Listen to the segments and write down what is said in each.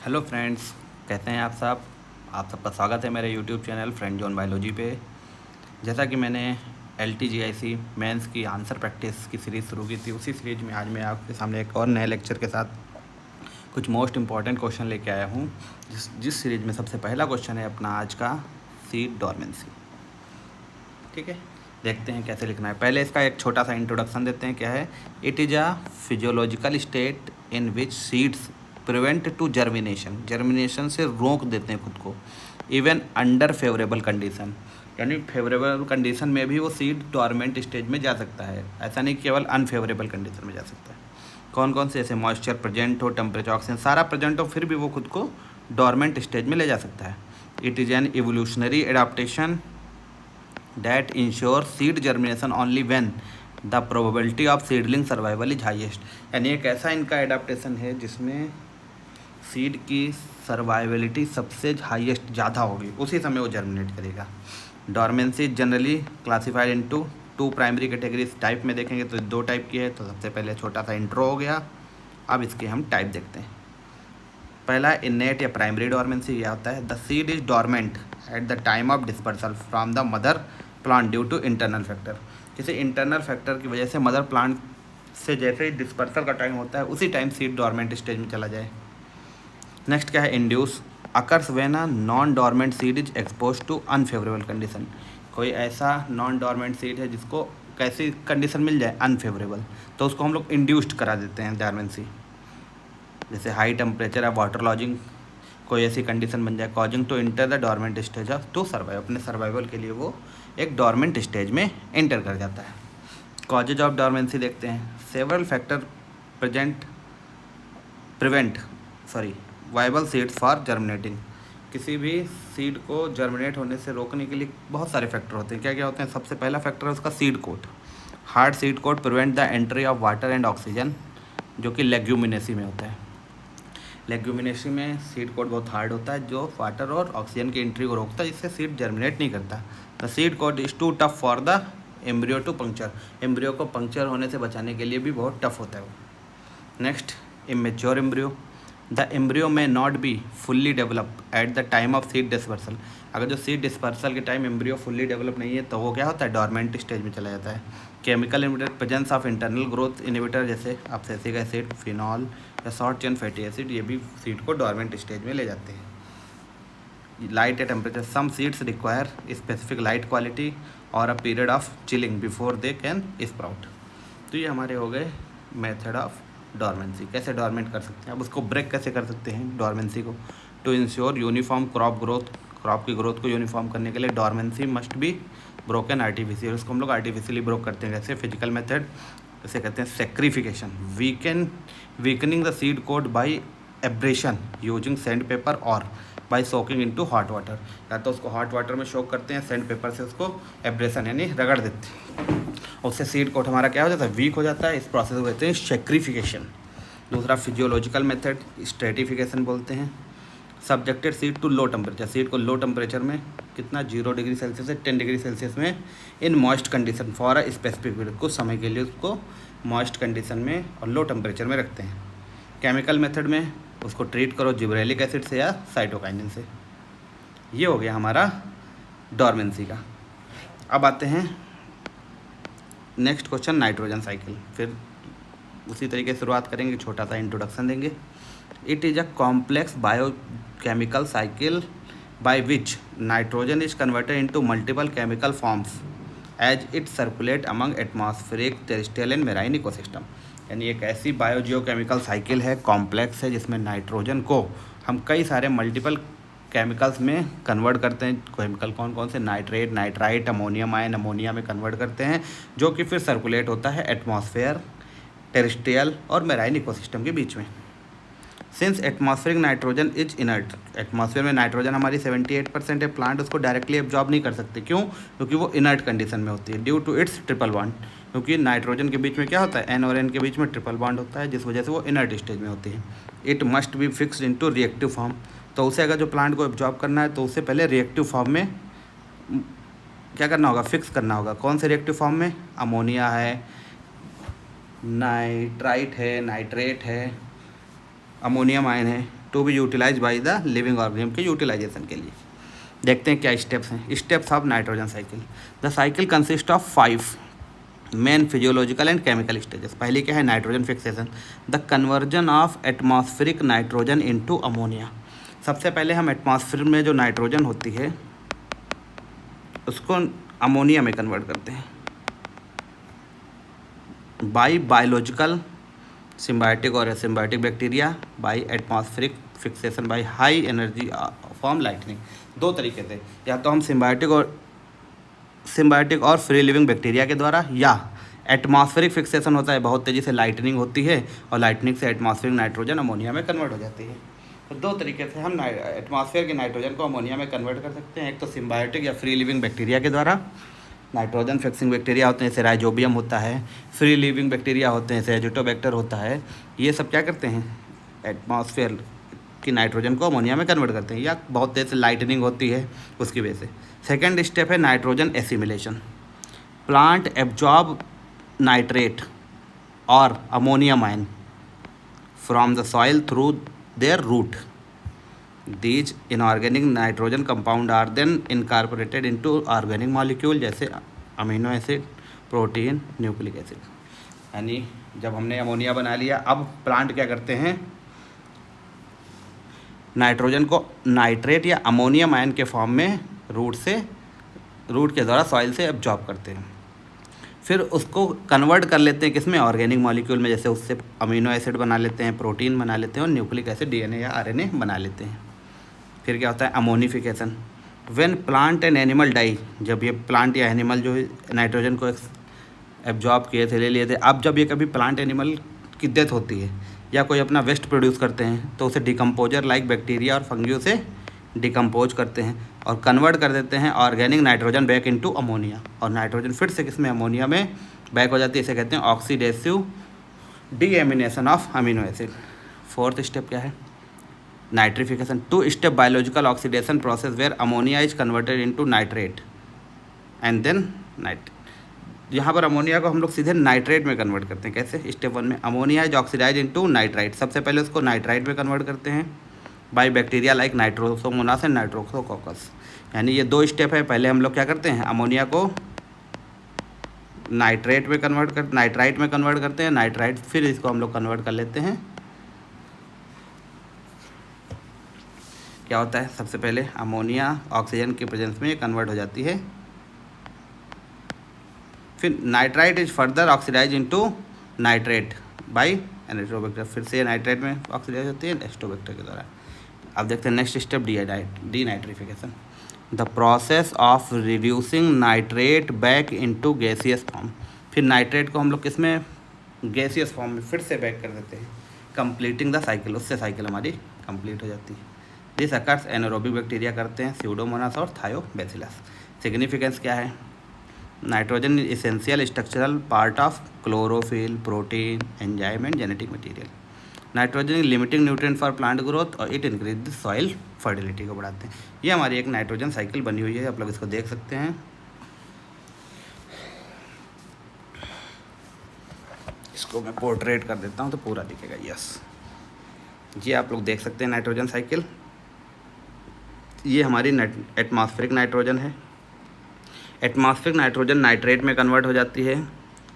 Hello friends, कैसे हैं आप सब। आप सबका स्वागत है मेरे YouTube channel friend zone biology पे। जैसा कि मैंने LTGIC मेंस की आंसर प्रैक्टिस की सीरीज़ शुरू की थी, उसी सीरीज में आज मैं आपके सामने एक और नए लेक्चर के साथ कुछ मोस्ट इंपॉर्टेंट क्वेश्चन लेके आया हूँ। जिस सीरीज में सबसे पहला क्वेश्चन है अपना आज का सीड डॉर्मेंसी। ठीक है, देखते हैं कैसे लिखना है। पहले इसका एक छोटा सा इंट्रोडक्शन देते हैं। क्या है? It is a physiological state in which seeds prevent to germination, germination से रोक देते हैं खुद को, इवन अंडर फेवरेबल कंडीशन, यानी फेवरेबल कंडीशन में भी वो सीड डॉर्मेंट स्टेज में जा सकता है। ऐसा नहीं केवल अनफेवरेबल कंडीशन में जा सकता है। कौन कौन से? ऐसे मॉइस्चर प्रेजेंट हो, टेम्परेचर, ऑक्सीजन सारा प्रेजेंट हो, फिर भी वो खुद को डॉर्मेंट स्टेज में ले जा सकता है। It is an evolutionary adaptation that ensure seed germination only when the probability of seedling survival is highest। यानी एक ऐसा इनका एडाप्टेशन है जिसमें सीड की सर्वाइवलिटी सबसे हाईएस्ट ज़्यादा होगी, उसी समय वो जर्मिनेट करेगा। Dormancy generally classified into two primary categories. Type में देखेंगे तो दो टाइप की है। तो सबसे पहले छोटा सा इंट्रो हो गया, अब इसके हम टाइप देखते हैं। पहला इनेट या प्राइमरी डॉर्मेंसी यह होता है the seed is dormant at the time of dispersal from the mother plant due to internal factor. किसी इंटरनल फैक्टर की वजह से मदर प्लांट से जैसे ही डिस्पर्सल का टाइम होता है उसी टाइम सीड डॉर्मेंट स्टेज में चला जाए। नेक्स्ट क्या है? Induce occurs when a non dormant seed is expose to unfavourable condition. कोई ऐसा नॉन डॉर्मेंट सीड है जिसको कैसी कंडीशन मिल जाए? अनफेवरेबल, तो उसको हम लोग इंड्यूस्ड करा देते हैं डॉर्मेंसी। जैसे हाई टेम्परेचर या वाटर लॉजिंग, कोई ऐसी कंडीशन बन जाए causing to enter the dormant stage of to survive. अपने सर्वाइवल के लिए वो एक डॉर्मेंट स्टेज में एंटर कर जाता है। कॉजेज ऑफ डॉर्मेंसी देखते हैं। Several factor prevent viable seeds for germinating. किसी भी सीड को जर्मिनेट होने से रोकने के लिए बहुत सारे फैक्टर होते हैं। क्या क्या होते हैं? सबसे पहला फैक्टर है उसका seed coat. Hard seed coat prevent the entry of water and oxygen, जो कि लेग्यूमिनेसी में होता है। लेग्यूमिनेसी में सीड कोट बहुत हार्ड होता है, जो वाटर और ऑक्सीजन की एंट्री को रोकता है, जिससे सीड जर्मिनेट नहीं करता। The seed coat is too tough for the embryo to puncture. Embryo को पंक्चर होने से बचाने के लिए भी बहुत टफ होता है वो। Next, immature embryo. The embryo में not be fully develop at the time of seed dispersal. अगर जो सीड डिस्पर्सल के टाइम एम्ब्रियो फुल्ली डेवलप नहीं है तो वो क्या होता है? डॉर्मेंट स्टेज में चला जाता है। Chemical inhibitor presence of internal growth inhibitor, जैसे एब्सिसिक एसिड, फिनॉल या शॉर्ट चेन फैटी एसिड, ये भी सीड को डॉर्मेंट स्टेज में ले जाते हैं। Light at temperature, some seeds require specific light quality और a period of chilling before they can sprout. तो ये हमारे हो गए मेथड ऑफ डॉर्मेंसी। कैसे डॉर्मेंट कर सकते हैं, अब उसको ब्रेक कैसे कर सकते हैं डॉर्मेंसी को। To ensure uniform crop growth, crop की ग्रोथ को यूनिफॉर्म करने के लिए dormancy must be broken artificial. उसको हम लोग आर्टिफिशियली ब्रोक करते हैं। जैसे फिजिकल मेथड, जैसे कहते हैं scarification, weakening the seed coat by abrasion using sand paper और by soaking into hot water. या तो उसको हॉट वाटर में शोक करते हैं, सैंड पेपर से उसको एब्रेशन यानी रगड़ देते हैं, उससे सीड कोट हमारा क्या हो जाता है? वीक हो जाता है। इस प्रोसेस को कहते हैं सेक्रीफिकेशन। दूसरा फिजियोलॉजिकल मेथड स्ट्रेटिफिकेशन बोलते हैं। Subjected seed to low temperature, seed को लो टेम्परेचर में कितना 0 डिग्री सेल्सियस से 10 डिग्री सेल्सियस में in moist condition for a specific period, कुछ समय के लिए उसको मॉइस्ट कंडीशन में और लो टेम्परेचर में रखते हैं। केमिकल मेथड में उसको ट्रीट करो जिब्रेलिक एसिड से या साइटोकाइनिन से। ये हो गया हमारा डॉर्मेंसी का। अब आते हैं नेक्स्ट क्वेश्चन, नाइट्रोजन साइकिल। फिर उसी तरीके से शुरुआत करेंगे, छोटा सा इंट्रोडक्शन देंगे। It is a complex biochemical cycle by which nitrogen is converted into multiple chemical forms as it circulate among atmospheric, terrestrial and marine ecosystem. यानी एक ऐसी बायोजियोकेमिकल साइकिल है, कॉम्प्लेक्स है, जिसमें नाइट्रोजन को हम कई सारे मल्टीपल केमिकल्स में कन्वर्ट करते हैं। केमिकल कौन कौन से? Nitrate, nitrite, ammonium ion ammonia में कन्वर्ट करते हैं, जो कि फिर सर्कुलेट होता है एटमॉस्फेयर, टेरेस्ट्रियल और मेराइन इकोसिस्टम के बीच में। Since atmospheric nitrogen is inert, atmosphere में नाइट्रोजन हमारी 78% है, प्लांट उसको डायरेक्टली एब्जॉर्ब नहीं कर सकते। क्यों? क्योंकि वो इनर्ट कंडीशन में होती है, due to its triple bond. क्योंकि नाइट्रोजन के बीच में क्या होता है? एन और एन के बीच में ट्रिपल बॉन्ड होता है, जिस वजह से वो इनर्ट स्टेज में होती है। It must be fixed into reactive form, तो उसे अगर जो प्लांट को एब्जॉर्ब करना है तो उसे पहले रिएक्टिव फॉर्म में क्या करना होगा? फिक्स करना होगा। कौन से रिएक्टिव फॉर्म में? अमोनिया है, नाइट्राइट है, नाइट्रेट है, अमोनियम आयन है, to be utilise by the living organism के यूटिलाइजेशन के लिए। देखते हैं क्या स्टेप्स हैं। Steps of nitrogen cycle. The cycle consist of 5 main physiological and chemical stages. पहले क्या है, nitrogen fixation, the conversion of atmospheric nitrogen into ammonia. सबसे पहले हम एटमॉस्फेयर में जो नाइट्रोजन होती है उसको अमोनिया में कन्वर्ट करते हैं बाय बायोलॉजिकल सिम्बायोटिक और asymbiotic bacteria, by atmospheric fixation by high energy form lightning. दो तरीके से, या तो हम सिम्बायोटिक और फ्री लिविंग बैक्टीरिया के द्वारा, या एटमॉस्फेरिक फिक्सेशन होता है, बहुत तेज़ी से लाइटनिंग होती है और लाइटनिंग से एटमॉस्फेरिक नाइट्रोजन अमोनिया में कन्वर्ट हो जाती है। तो दो तरीके से हम एटमॉस्फेयर के नाइट्रोजन को अमोनिया में कन्वर्ट कर सकते हैं। एक तो सिम्बायोटिक या फ्री लिविंग बैक्टीरिया के द्वारा, नाइट्रोजन फिक्सिंग बैक्टीरिया होते हैं जैसे राइजोबियम होता है, फ्री लिविंग बैक्टीरिया होते हैं जैसे एजिटोबैक्टर होता है। ये सब क्या करते हैं, एटमॉस्फेयर की नाइट्रोजन को अमोनिया में कन्वर्ट करते हैं, या बहुत तेज़ से लाइटनिंग होती है उसकी वजह से। सेकेंड स्टेप है nitrogen assimilation. Plant absorb nitrate और ammonium ion from the soil through their root. These inorganic nitrogen compound are then incorporated into organic molecule जैसे amino acid, protein, nucleic acid. यानी जब हमने अमोनिया बना लिया, अब plant क्या करते हैं, नाइट्रोजन को नाइट्रेट या अमोनियम आयन के फॉर्म में रूट के द्वारा सॉइल से एब्जॉर्ब करते हैं, फिर उसको कन्वर्ट कर लेते हैं किसमें, ऑर्गेनिक मॉलिक्यूल में, जैसे उससे अमीनो एसिड बना लेते हैं, प्रोटीन बना लेते हैं और न्यूक्लिक एसिड डीएनए या आरएनए बना लेते हैं। फिर क्या होता है, ammonification. When plant and animal die, जब ये प्लांट या एनिमल जो नाइट्रोजन को एब्जॉर्ब किए थे, ले लिए थे, अब जब ये कभी प्लांट एनिमल की डेथ होती है या कोई अपना वेस्ट प्रोड्यूस करते हैं तो उसे डिकम्पोजर लाइक बैक्टीरिया और फंगी से डिकम्पोज करते हैं और कन्वर्ट कर देते हैं organic nitrogen back into ammonia, और नाइट्रोजन फिर से किसमें, अमोनिया में बैक हो जाती है। इसे कहते हैं oxidative deamination of amino acid. Fourth step क्या है, nitrification. 2 step biological oxidation process where ammonia is converted into nitrate and then यहाँ पर अमोनिया को हम लोग सीधे नाइट्रेट में कन्वर्ट करते हैं। कैसे, स्टेप 1 में ammonia is oxidise into nitrite. सबसे पहले उसको नाइट्राइट में कन्वर्ट करते हैं by bacteria like Nitrosomonas and Nitrosococcus. यानी ये 2 स्टेप है। पहले हम लोग क्या करते हैं, अमोनिया को नाइट्राइट में कन्वर्ट करते हैं, नाइट्राइट, फिर इसको हम लोग कन्वर्ट कर लेते हैं। क्या होता है, सबसे पहले अमोनिया ऑक्सीजन की प्रेजेंस में कन्वर्ट हो जाती है, फिर nitrite is further oxidise into nitrate by Azotobacter. फिर से नाइट्रेट में ऑक्सीडाइज होती है एस्टोबैक्टर के द्वारा। अब देखते हैं next step, denitrification. The process of reducing nitrate back into gaseous form. फिर नाइट्रेट को हम लोग किसमें, गैसियस फॉर्म में फिर से बैक कर देते हैं, कंप्लीटिंग द साइकिल। उससे साइकिल हमारी कंप्लीट हो जाती है। दिस अकर्स एनारोबिक बैक्टीरिया करते हैं, स्यूडोमोनास और थायोबैसिलस। सिग्निफिकेंस क्या है, nitrogen is essential structural part of chlorophyll, protein, enzyme and genetic material. Nitrogen limiting nutrient for plant growth और it increase the soil fertility को बढ़ाते हैं। ये हमारी एक नाइट्रोजन साइकिल बनी हुई है, आप लोग इसको देख सकते हैं। इसको मैं पोर्ट्रेट कर देता हूँ तो पूरा दिखेगा। यस, ये आप लोग देख सकते हैं नाइट्रोजन साइकिल। ये हमारी एटमॉस्फेरिक नाइट्रोजन है। एटमॉस्फेरिक नाइट्रोजन नाइट्रेट में कन्वर्ट हो जाती है,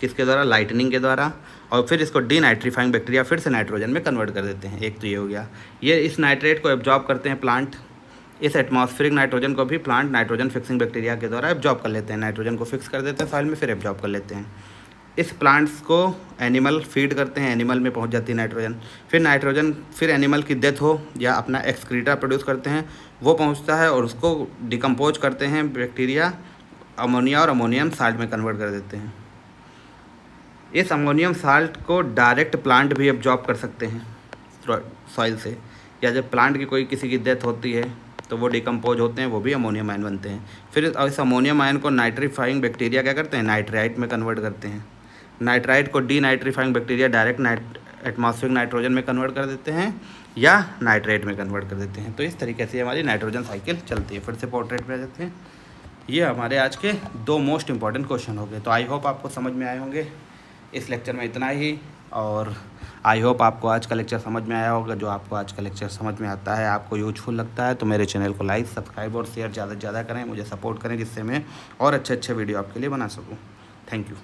किसके द्वारा, लाइटनिंग के द्वारा, और फिर इसको डीनाइट्रीफाइंग बैक्टीरिया फिर से नाइट्रोजन में कन्वर्ट कर देते हैं। एक तो ये हो गया, ये इस नाइट्रेट को एब्जॉर्ब करते हैं प्लांट। इस एटमॉस्फेरिक नाइट्रोजन को भी प्लांट नाइट्रोजन फिक्सिंग बैक्टीरिया के द्वारा एब्जॉर्ब कर लेते हैं, नाइट्रोजन को फिक्स कर देते हैं सॉइल में, फिर एब्जॉर्ब कर लेते हैं। इस प्लांट्स को एनिमल फीड करते हैं, एनिमल में पहुंच जाती है नाइट्रोजन, फिर एनिमल की डेथ हो या अपना एक्सक्रीटा प्रोड्यूस करते हैं, वो पहुंचता है और उसको डिकम्पोज करते हैं बैक्टीरिया, अमोनिया और अमोनियम साल्ट में कन्वर्ट कर देते हैं। इस अमोनियम साल्ट को डायरेक्ट प्लांट भी एब्जॉर्ब कर सकते हैं सॉइल से, या जब प्लांट की कोई किसी की डेथ होती है तो वो डिकम्पोज होते हैं, वो भी अमोनियम आयन बनते हैं। फिर इस अमोनियम आयन को नाइट्रीफाइंग बैक्टीरिया क्या करते हैं, नाइट्राइट में कन्वर्ट करते हैं। नाइट्राइट को denitrifying bacteria direct atmospheric nitrogen में कन्वर्ट कर देते हैं या नाइट्रेट में कन्वर्ट कर देते हैं। तो इस तरीके से हमारी नाइट्रोजन साइकिल चलती है। फिर से पोर्ट्रेट पे आ जाते हैं। ये हमारे आज के 2 मोस्ट इंपॉर्टेंट क्वेश्चन हो गए। तो आई होप आपको समझ में आए होंगे। इस लेक्चर में इतना ही, और आई होप आपको आज का लेक्चर समझ में आया होगा। जो आपको आज का लेक्चर समझ में आता है, आपको यूजफुल लगता है, तो मेरे चैनल को लाइक, सब्सक्राइब और शेयर ज़्यादा से ज़्यादा करें, मुझे सपोर्ट करें, जिससे मैं और अच्छे अच्छे वीडियो आपके लिए बना सकूँ। Thank you.